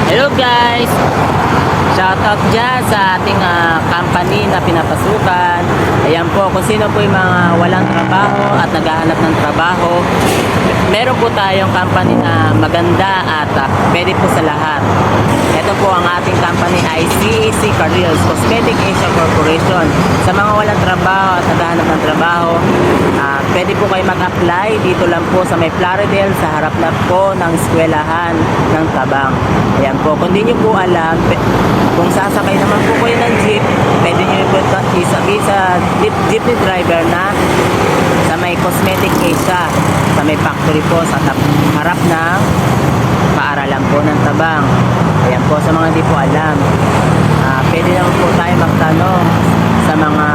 Hello guys! Shoutout dyan sa ating company na pinapasukan. Ayan po, kung sino po yung mga walang trabaho at naghahanap ng trabaho, meron po tayong company na maganda at pwede po sa lahat. Ito po ang ating company ay CAC Careers Cosmetic Asia Corporation. Sa mga walang trabaho at naghahanap ng trabaho, pwede po kayo mag-apply dito lang po sa may Plaridel, sa harap na po ng eskwelahan ng Tabang. Ayan po, kung di nyo po alam, kung sasakay naman po kayo ng jeep, pwede nyo po isabi sa jeepney driver na sa may Cosmetic Asia, sa may factory po, sa harap ng paaralan po ng Tabang. Ayan po, sa mga di po alam, pwede naman po tayo magtanong sa mga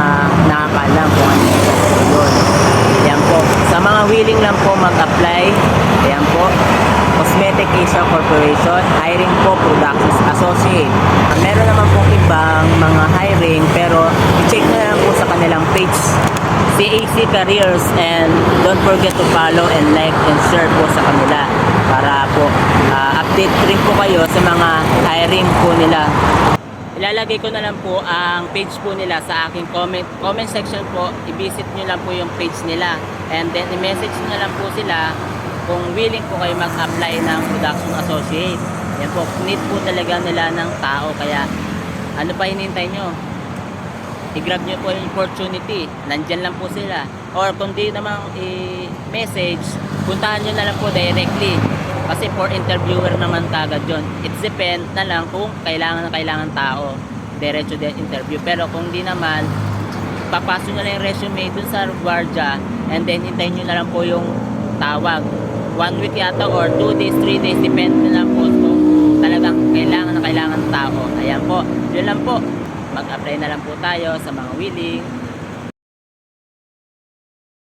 nakakaalam kung ano yun. Ayan po, sa mga willing lang po mag-apply, ayan po, Cosmetic Asia Corporation, hiring po Productions Associate. Meron naman pong ibang mga hiring, pero i-check na lang po sa kanilang page, CAC Careers, and don't forget to follow and like and share po sa kanila para po update rin po kayo sa mga hiring po nila. Ilalagay ko na lang po ang page po nila sa aking comment section po. I-visit nyo lang po yung page nila, and then i-message nyo lang po sila kung willing po kayo mag-apply ng Production Associate. Yan po, need po talaga nila ng tao, kaya ano pa hinihintay nyo? I-grab nyo po yung opportunity, nandyan lang po sila. Or kung di naman i-message, puntahan nyo na lang po directly, kasi for interviewer naman kagad yun. It depends na lang kung kailangan tao, diretso din interview. Pero kung di naman, papasok nyo na yung resume dun sa guardia, and then hintayin nyo na lang po yung tawag. 1 week yata or 2 days, 3 days, depende na lang po kung talagang kailangan tao. Ayan po, yun lang po, mag-apply na lang po tayo sa mga willing.